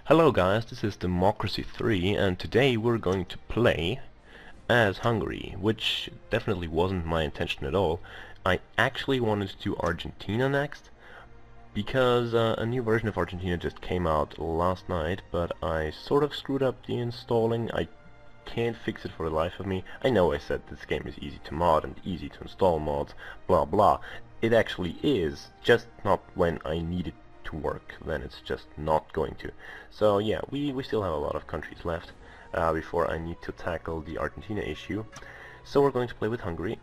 Hello guys, this is Democracy 3 and today we're going to play as Hungary, which definitely wasn't my intention at all. I actually wanted to do Argentina next because a new version of Argentina just came out last night, but I sort of screwed up the installing. I can't fix it for the life of me. I know I said this game is easy to mod and easy to install mods, blah blah. It actually is, just not when I need it to work, then it's just not going to. So yeah, we still have a lot of countries left before I need to tackle the Argentina issue. So we're going to play with Hungary,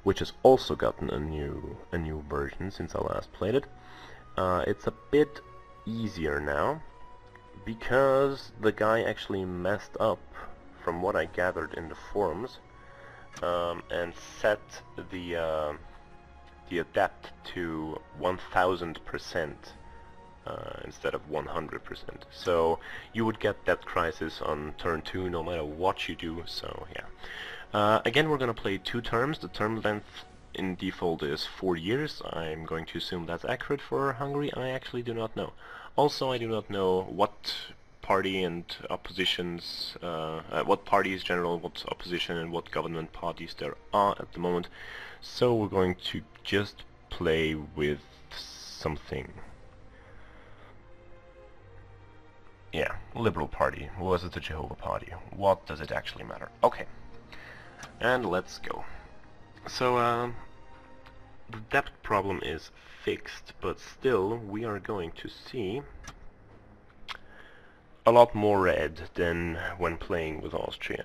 which has also gotten a new version since I last played it. It's a bit easier now because the guy actually messed up, from what I gathered in the forums, and set the adapt to 1000% instead of 100%. So you would get that crisis on turn 2 no matter what you do, so yeah. Again, we're gonna play 2 terms. The term length in default is 4 years. I'm going to assume that's accurate for Hungary. I actually do not know. Also, I do not know what party and oppositions, what parties general, what opposition and what government parties there are at the moment. So we're going to just play with something. Yeah, Liberal Party. Was it the Jehovah Party? What does it actually matter? Okay. And let's go. So, the depth problem is fixed, but still we are going to see a lot more red than when playing with Austria.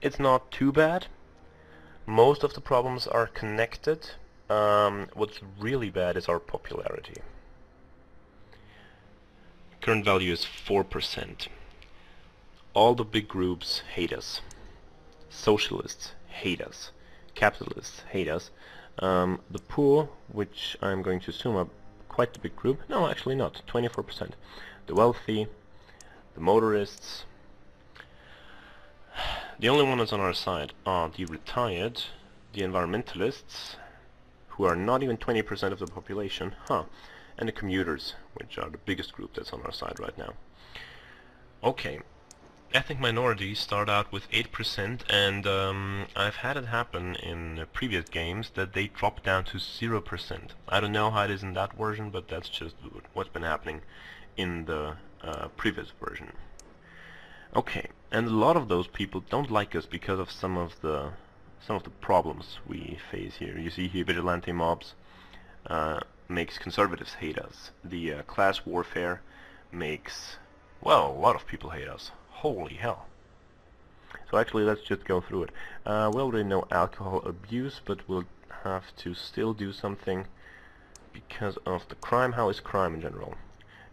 It's not too bad. Most of the problems are connected. What's really bad is our popularity. Current value is 4%. All the big groups hate us. Socialists hate us. Capitalists hate us. The poor, which I'm going to assume are quite a big group, no, actually not, 24%. The wealthy, the motorists. The only ones on our side are the retired, the environmentalists, who are not even 20% of the population, and the commuters, which are the biggest group that's on our side right now. Okay, ethnic minorities start out with 8%, and I've had it happen in previous games that they drop down to 0%. I don't know how it is in that version, but that's just what's been happening in the previous version. Okay, and a lot of those people don't like us because of some of the problems we face here. You see here, vigilante mobs makes conservatives hate us. The class warfare makes, well, a lot of people hate us. Holy hell. So actually, let's just go through it. We already know alcohol abuse, but we'll have to still do something because of the crime. How is crime in general?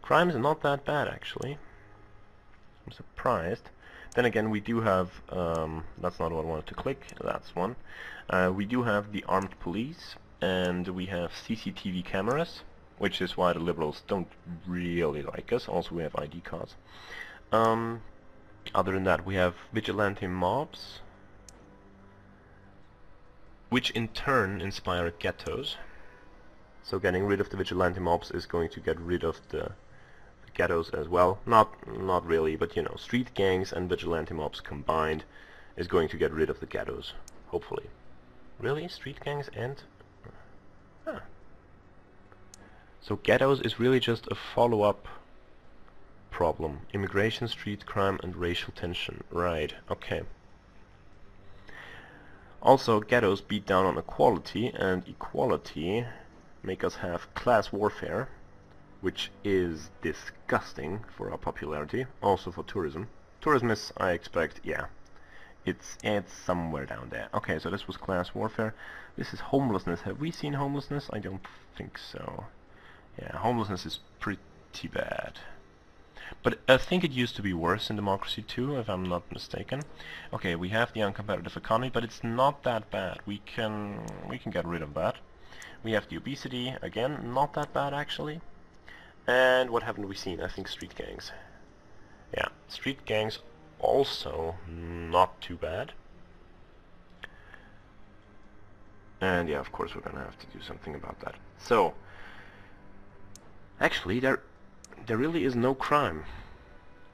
Crime is not that bad, actually. I'm surprised. Then again, we do have, that's not what I wanted to click, that's one. We do have the armed police, and we have CCTV cameras, which is why the liberals don't really like us. Also, we have ID cards. Other than that, we have vigilante mobs, which in turn inspire ghettos. So getting rid of the vigilante mobs is going to get rid of the ghettos as well. Not really, but you know, street gangs and vigilante mobs combined is going to get rid of the ghettos, hopefully. Really? Street gangs and... Huh. So ghettos is really just a follow-up problem. Immigration, street crime and racial tension. Right, okay. Also, ghettos beat down on equality, and equality make us have class warfare, which is disgusting for our popularity, also for tourism. Tourism is, I expect, yeah, it's somewhere down there. Okay, so this was class warfare. This is homelessness. Have we seen homelessness? I don't think so. Yeah, homelessness is pretty bad. But I think it used to be worse in Democracy 2, if I'm not mistaken. Okay, we have the uncompetitive economy, but it's not that bad. We can get rid of that. We have the obesity, again, not that bad actually. And what haven't we seen? I think street gangs. Yeah, street gangs also not too bad. And yeah, of course we're gonna have to do something about that. So, actually there really is no crime.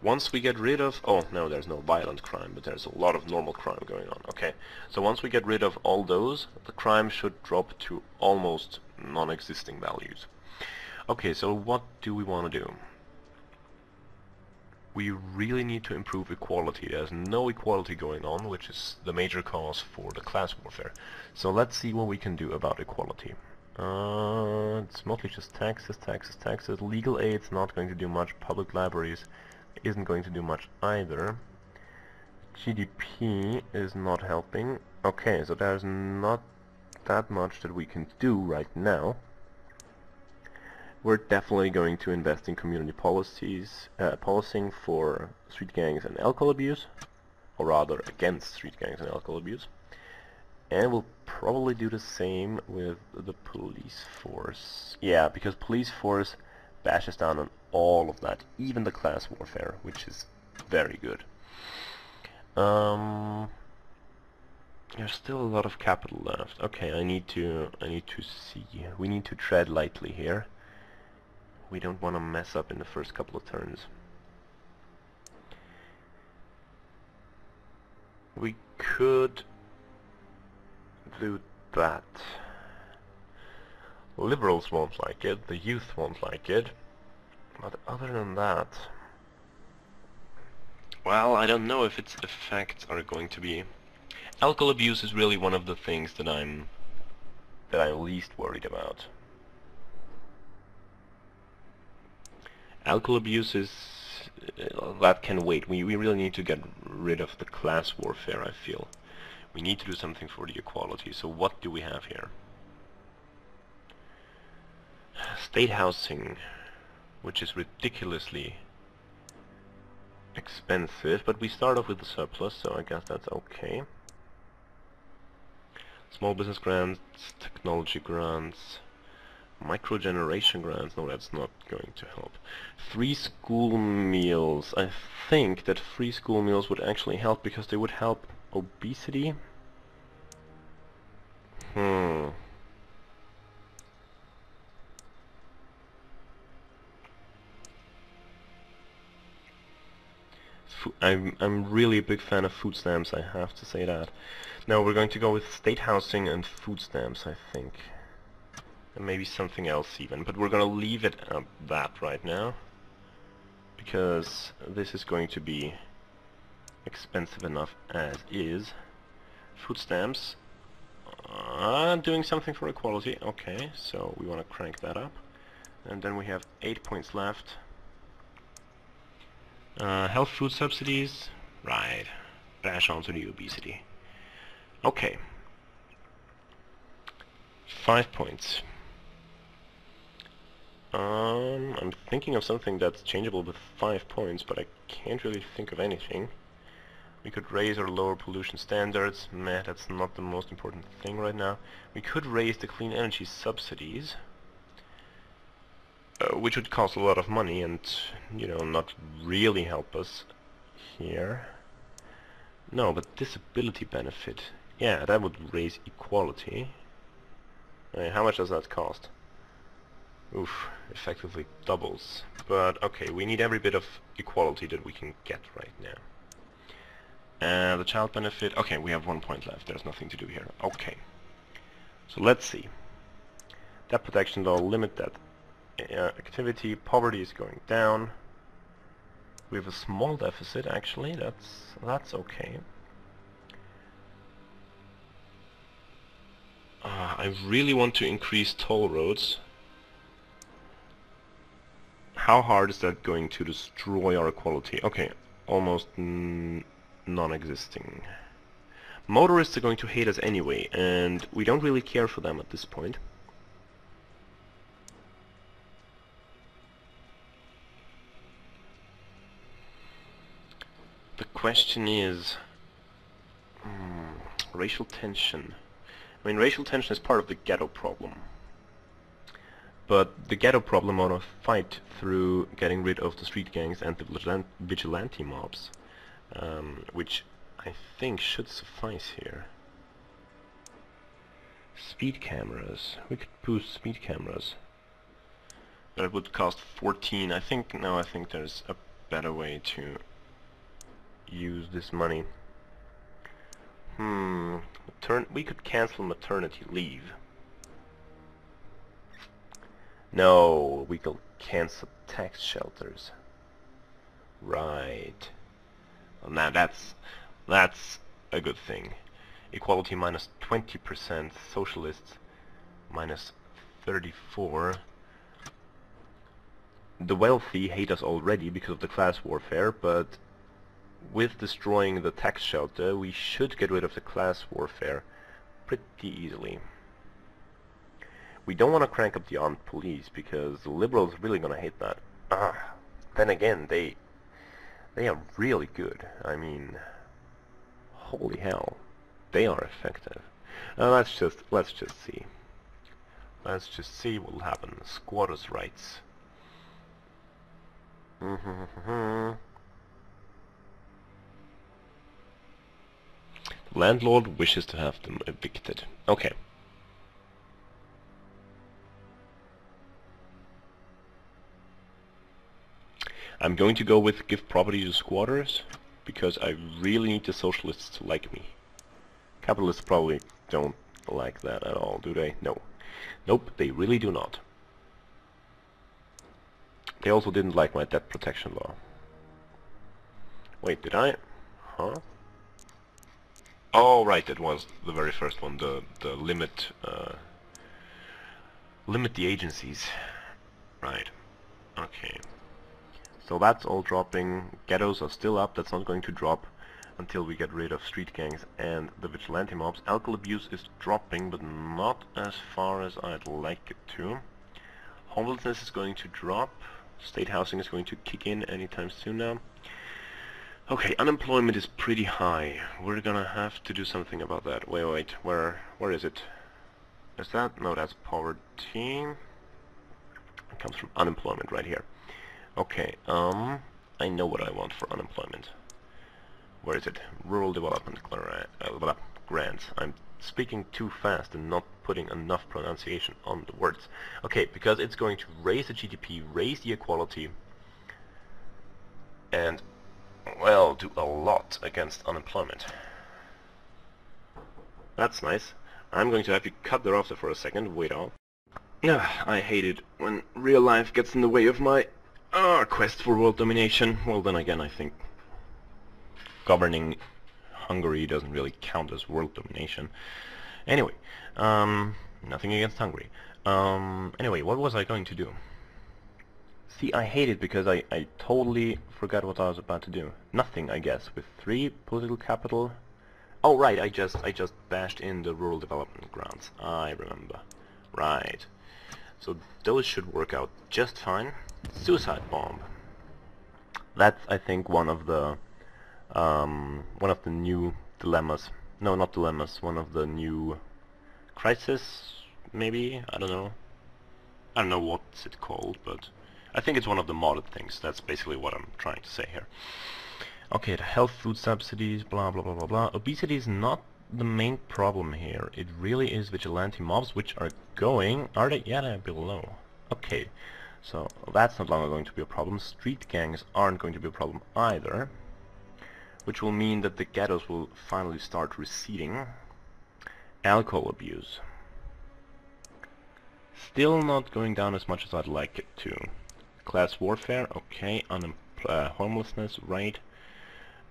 Once we get rid of... Oh, no, there's no violent crime, but there's a lot of normal crime going on. Okay, so once we get rid of all those, the crime should drop to almost non-existing values. Okay, so what do we want to do? We really need to improve equality. There's no equality going on, which is the major cause for the class warfare. So let's see what we can do about equality. It's mostly just taxes, taxes, taxes. Legal aid's not going to do much. Public libraries isn't going to do much either. GDP is not helping. Okay, so there's not that much that we can do right now. We're definitely going to invest in community policies, policing for street gangs and alcohol abuse, or rather against street gangs and alcohol abuse. And we'll probably do the same with the police force. Yeah, because police force bashes down on all of that, even the class warfare, which is very good. There's still a lot of capital left. Okay, I need to see. We need to tread lightly here. We don't want to mess up in the first couple of turns. We could do that. Liberals won't like it, the youth won't like it, but other than that... Well, I don't know if its effects are going to be... Alcohol abuse is really one of the things that I'm least worried about. Alcohol abuse is... that can wait. We really need to get rid of the class warfare, I feel. We need to do something for the equality. So what do we have here? State housing, which is ridiculously expensive, but we start off with the surplus, so I guess that's okay. Small business grants, technology grants, microgeneration grants, no, that's not going to help. Free school meals, I think that free school meals would actually help because they would help obesity. I'm really a big fan of food stamps, I have to say that. Now we're going to go with state housing and food stamps, I think. And maybe something else even, but we're going to leave it at that right now. Because this is going to be expensive enough as is. Food stamps. Doing something for equality. Okay, so we want to crank that up. And then we have 8 points left. Health food subsidies. Right. Bash onto the obesity. Okay. 5 points. I'm thinking of something that's changeable with 5 points, but I can't really think of anything. We could raise or lower pollution standards. Meh, that's not the most important thing right now. We could raise the clean energy subsidies, which would cost a lot of money and, you know, not really help us here. No, but disability benefit. Yeah, that would raise equality. How much does that cost? Oof, effectively doubles. But okay, we need every bit of equality that we can get right now. And the child benefit, okay, we have 1 point left, there's nothing to do here. Okay, so let's see. Debt protection law, limit that activity, poverty is going down. We have a small deficit actually, that's okay. I really want to increase toll roads. How hard is that going to destroy our equality? Okay, almost non-existing. Motorists are going to hate us anyway, and we don't really care for them at this point. The question is... racial tension. I mean, racial tension is part of the ghetto problem. But the ghetto problem ought to fight through getting rid of the street gangs and the vigilante mobs, which I think should suffice here. Speed cameras. We could boost speed cameras. But it would cost 14. I think there's a better way to use this money? We could cancel maternity leave. No, we could cancel tax shelters. Right. Well, now that's a good thing. Equality minus 20%, socialists minus 34. The wealthy hate us already because of the class warfare, but with destroying the tax shelter, we should get rid of the class warfare pretty easily. We don't want to crank up the armed police because the liberals are really gonna hate that. Then again, they are really good. I mean, holy hell, they are effective. Let's just see. Let's just see what will happen. Squatters' rights. Landlord wishes to have them evicted. Okay. I'm going to go with give property to squatters because I really need the socialists to like me. Capitalists probably don't like that at all, do they? No. Nope, they really do not. They also didn't like my debt protection law. Wait, did I? Huh? Oh, right, that was the very first one, the limit the agencies. Right. Okay. So that's all dropping. Ghettos are still up. That's not going to drop until we get rid of street gangs and the vigilante mobs. Alcohol abuse is dropping, but not as far as I'd like it to. Homelessness is going to drop. State housing is going to kick in anytime soon now. Okay, unemployment is pretty high. We're gonna have to do something about that. Wait, where is it? Is that? No, that's poverty. It comes from unemployment right here. Okay, I know what I want for unemployment. Where is it? Rural development grants. I'm speaking too fast and not putting enough pronunciation on the words. Okay, because it's going to raise the GDP, raise the equality, and, well, do a lot against unemployment. That's nice. I'm going to have you cut that off there for a second. Wait out. I hate it when real life gets in the way of my quest for world domination. Well, then again, I think governing Hungary doesn't really count as world domination. Anyway, nothing against Hungary. Anyway, what was I going to do? See, I hate it because I totally forgot what I was about to do. Nothing, I guess, with 3 political capital. Oh, right, I just bashed in the rural development grants. I remember. Right. So those should work out just fine. Suicide bomb. That's, I think, one of the new dilemmas. No, not dilemmas. One of the new crisis, maybe. I don't know. I don't know what's it called, but I think it's one of the modded things. That's basically what I'm trying to say here. Okay, the health food subsidies, blah blah blah blah blah. Obesity is not the main problem here. It really is vigilante mobs, which are going. Are they? Yeah, they're below. Okay. So that's not longer going to be a problem. Street gangs aren't going to be a problem either, which will mean that the ghettos will finally start receding. Alcohol abuse. Still not going down as much as I'd like it to. Class warfare, okay. Homelessness, right.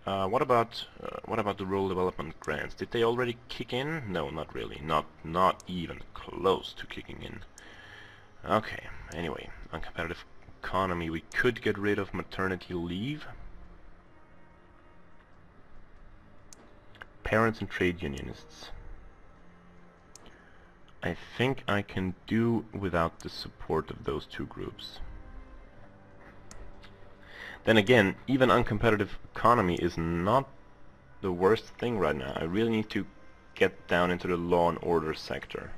What about the rural development grants? Did they already kick in? No, not really. Not even close to kicking in. Okay, anyway, uncompetitive economy. We could get rid of maternity leave. Parents and trade unionists. I think I can do without the support of those 2 groups. Then again, even uncompetitive economy is not the worst thing right now. I really need to get down into the law and order sector.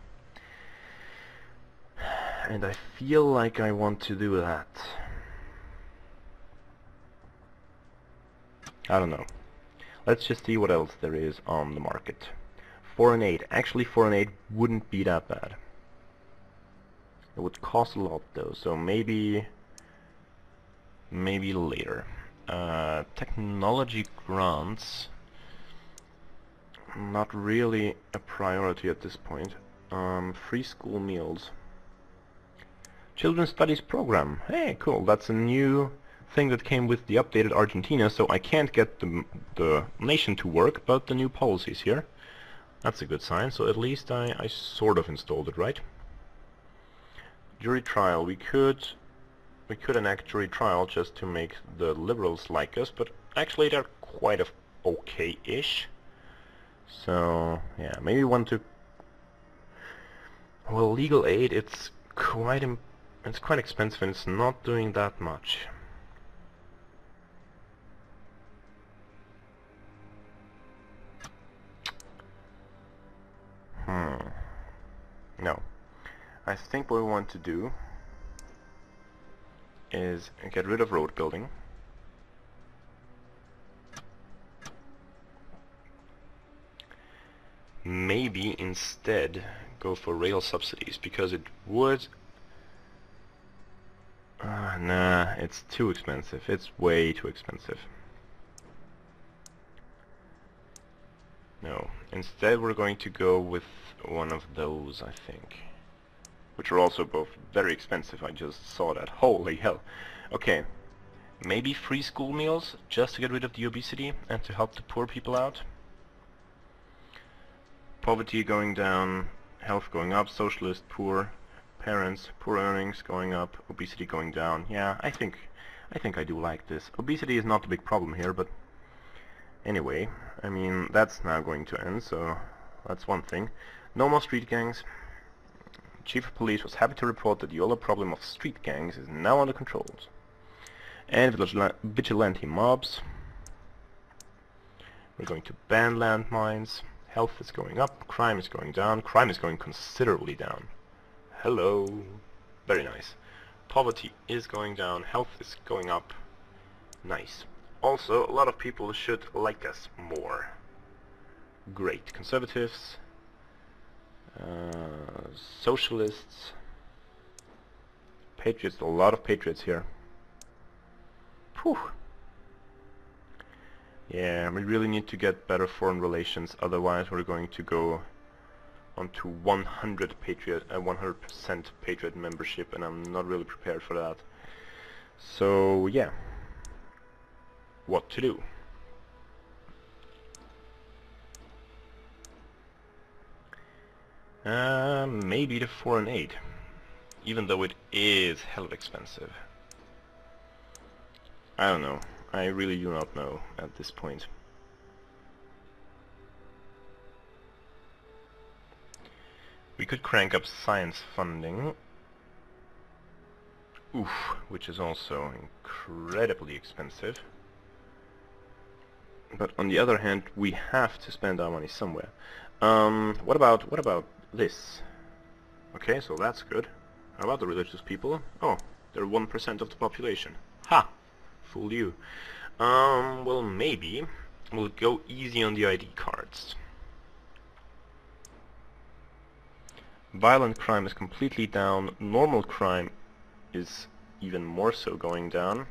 And I feel like I want to do that. I don't know. Let's just see what else there is on the market. Foreign aid. Actually, foreign aid wouldn't be that bad. It would cost a lot though, so maybe later. Technology grants, not really a priority at this point. Free school meals. Children's Studies program. Hey, cool. That's a new thing that came with the updated Argentina, so I can't get the nation to work, but the new policies here. That's a good sign, so at least I sort of installed it, right? Jury trial. We could enact jury trial just to make the liberals like us, but actually they're quite okay-ish. So, yeah, maybe want to... Well, legal aid, it's quite expensive and it's not doing that much. No. I think what we want to do is get rid of road building. Maybe instead go for rail subsidies, because it would... nah, it's too expensive. It's way too expensive. No. Instead we're going to go with one of those, I think. Which are also both very expensive, I just saw that. Holy hell. Okay. Maybe free school meals, just to get rid of the obesity and to help the poor people out. Poverty going down, health going up, socialist, poor, parents, poor earnings going up, obesity going down. Yeah, I think I do like this. Obesity is not the big problem here, but anyway, I mean, that's now going to end, so that's one thing. No more street gangs. Chief of Police was happy to report that the older problem of street gangs is now under control. And vigilante mobs. We're going to ban landmines. Health is going up, crime is going down, crime is going considerably down. Hello. Very nice. Poverty is going down, health is going up. Nice. Also, a lot of people should like us more. Great. Conservatives, socialists, patriots, a lot of patriots here. Whew. Yeah, we really need to get better foreign relations, otherwise we're going to go on to 100% patriot membership, and I'm not really prepared for that. So yeah, what to do? Maybe the foreign aid, even though it is hell of expensive. I don't know. I really do not know at this point. We could crank up science funding. Oof, which is also incredibly expensive. But on the other hand, we have to spend our money somewhere. What about this? Okay, so that's good. How about the religious people? Oh, they're 1% of the population. Ha! Fooled you. Well, maybe we'll go easy on the ID cards. Violent crime is completely down. Normal crime is even more so going down.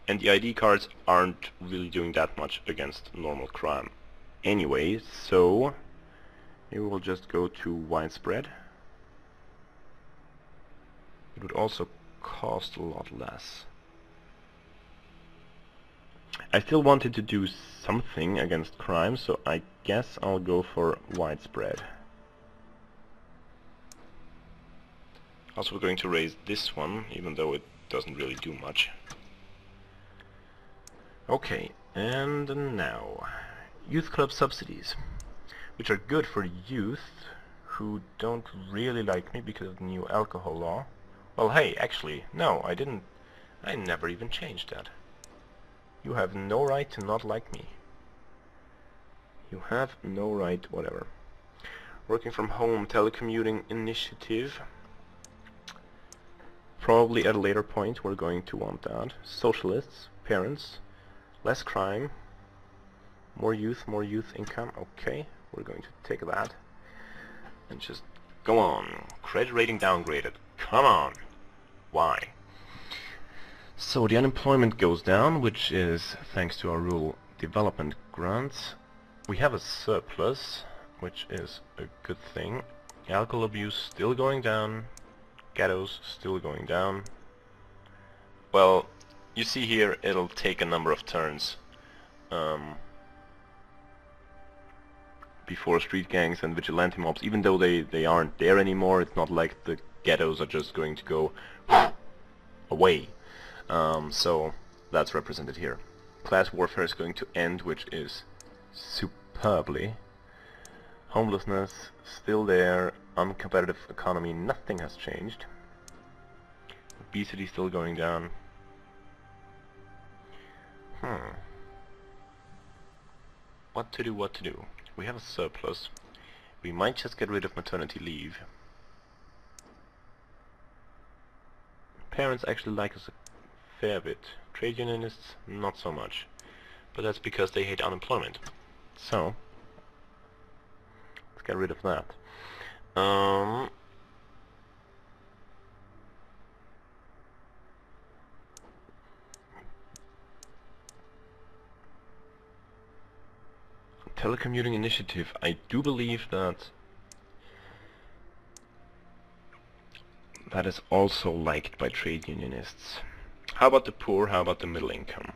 And the ID cards aren't really doing that much against normal crime anyway, so maybe we'll just go to widespread. It would also cost a lot less. I still wanted to do something against crime, so I guess I'll go for widespread. Also, we're going to raise this one, even though it doesn't really do much. Okay, and now, youth club subsidies, which are good for youth who don't really like me because of the new alcohol law. Well, hey, actually, no, I never even changed that. You have no right to not like me. You have no right, whatever. Working from home, telecommuting initiative. Probably at a later point we're going to want that. Socialists, parents, less crime, more youth income. Okay, we're going to take that. And just go on. Credit rating downgraded. Come on. Why? So the unemployment goes down, which is thanks to our rural development grants. We have a surplus, which is a good thing. Alcohol abuse still going down. Ghettos still going down. Well, you see here it'll take a number of turns before street gangs and vigilante mobs, even though they aren't there anymore, it's not like the ghettos are just going to go away. So that's represented here. Class warfare is going to end, which is superbly. Homelessness still there. Uncompetitive economy, nothing has changed. Obesity still going down. What to do? We have a surplus. We might just get rid of maternity leave. Parents actually like us a fair bit. Trade unionists, not so much. But that's because they hate unemployment. So, let's get rid of that. Telecommuting initiative. I do believe that is also liked by trade unionists. How about the poor? How about the middle income?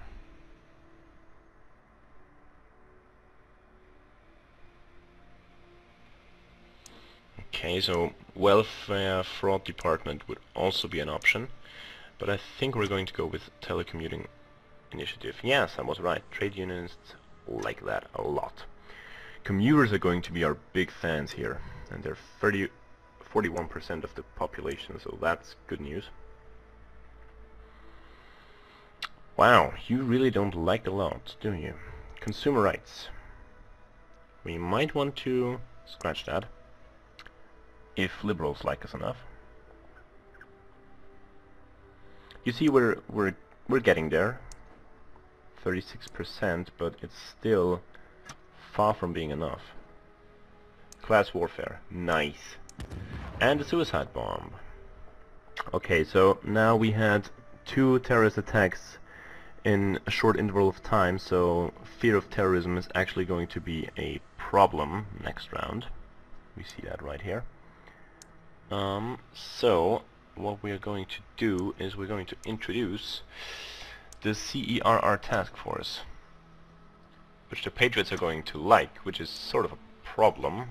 Okay, so welfare fraud department would also be an option, but I think we're going to go with telecommuting initiative. Yes, I was right. Trade unionists like that a lot. Commuters are going to be our big fans here, and they're 41% of the population, so that's good news. Wow, you really don't like a lot, do you? Consumer rights. We might want to scratch that, if liberals like us enough. You see, we're getting there. 36%, but it's still far from being enough. Class warfare, nice. And the suicide bomb. Okay, so now we had 2 terrorist attacks in a short interval of time, so fear of terrorism is actually going to be a problem next round. We see that right here. So what we are going to do is we're going to introduce the CERR task force, which the Patriots are going to like, which is sort of a problem.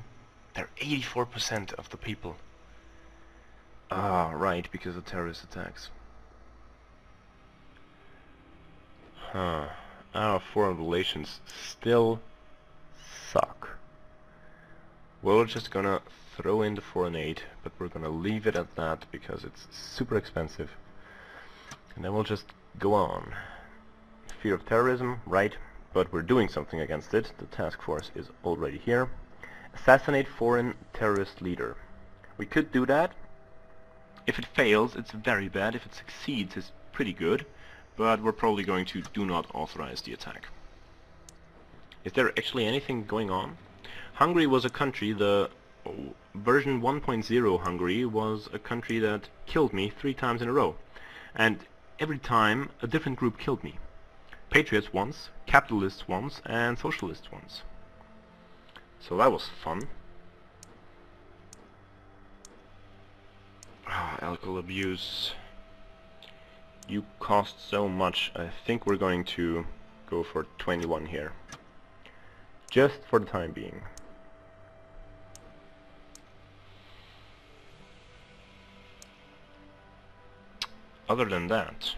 They're 84% of the people. Ah, right, because of terrorist attacks. Our foreign relations still suck. We're just gonna throw in the foreign aid, but we're gonna leave it at that because it's super expensive. And then we'll just go on. Fear of terrorism, right, but we're doing something against it. The task force is already here. Assassinate foreign terrorist leader. We could do that. If it fails, it's very bad. If it succeeds, it's pretty good. But we're probably going to do not authorize the attack. Is there actually anything going on? Hungary was a country, the version 1.0 Hungary was a country that killed me 3 times in a row. And every time a different group killed me. Patriots once, capitalists once, and socialists once. So that was fun. Alcohol abuse. You cost so much. I think we're going to go for 21 here. Just for the time being. Other than that,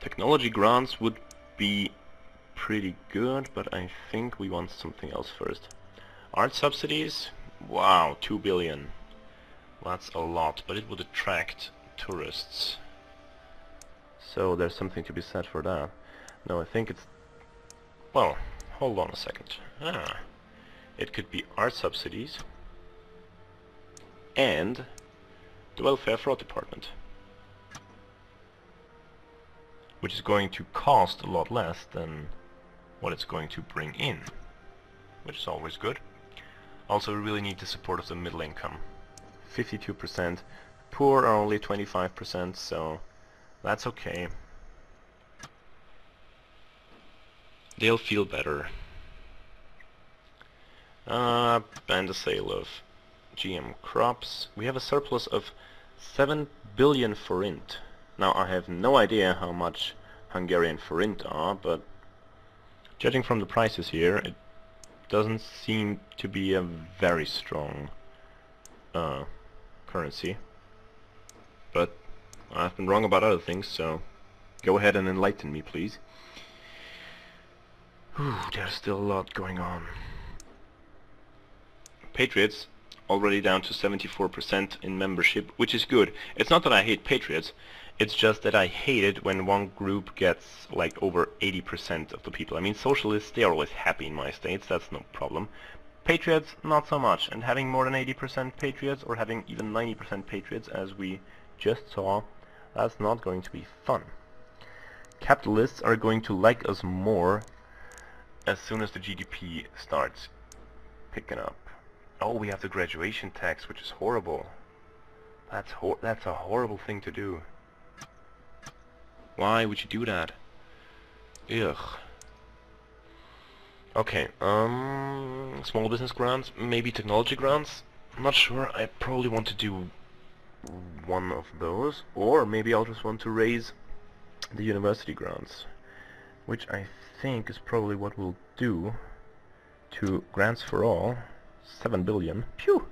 technology grants would be pretty good, but I think we want something else first. Art subsidies? Wow, 2 billion. That's a lot, but it would attract tourists. So there's something to be said for that. No, I think it's... Well, hold on a second. It could be art subsidies and the welfare fraud department, which is going to cost a lot less than what it's going to bring in, which is always good. Also, we really need the support of the middle income. 52%. poor are only 25%, so that's okay. They'll feel better. Ban the sale of GM crops. We have a surplus of 7 billion forint. Now I have no idea how much Hungarian forint are, but judging from the prices here, it doesn't seem to be a very strong currency. But I've been wrong about other things, so go ahead and enlighten me, please. Whew, there's still a lot going on. Patriots already down to 74% in membership, which is good. It's not that I hate Patriots, it's just that I hate it when one group gets like over 80% of the people. I mean, socialists, they are always happy in my states, that's no problem. Patriots, not so much, and having more than 80% Patriots, or having even 90% Patriots, as we just saw, that's not going to be fun. Capitalists are going to like us more as soon as the GDP starts picking up. Oh, we have the graduation tax, which is horrible. That's a horrible thing to do. Why would you do that? Ugh. Okay, small business grants, maybe technology grants. I'm not sure. I probably want to do one of those, or maybe I'll just want to raise the university grants, which I think is probably what we'll do. To grants for all. 7 billion. Phew!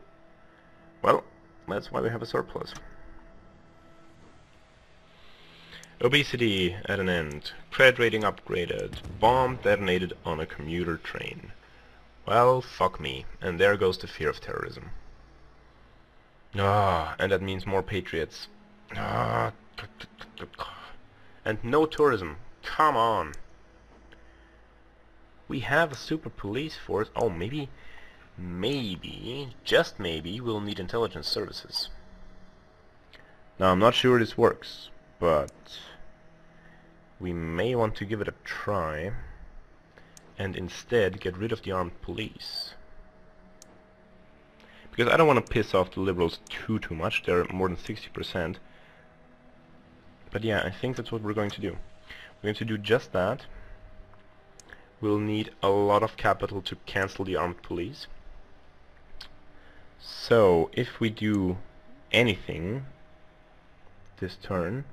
Well, that's why we have a surplus. Obesity at an end. Credit rating upgraded. Bomb detonated on a commuter train. Well, fuck me. And there goes the fear of terrorism. And that means more patriots. And no tourism. Come on. We have a super police force. Oh, maybe, just maybe, we'll need intelligence services. Now, I'm not sure this works, but we may want to give it a try and instead get rid of the armed police. Because I don't want to piss off the liberals too much. They're more than 60%. But yeah, I think that's what we're going to do. We're going to do just that. We'll need a lot of capital to cancel the armed police. So, if we do anything this turn,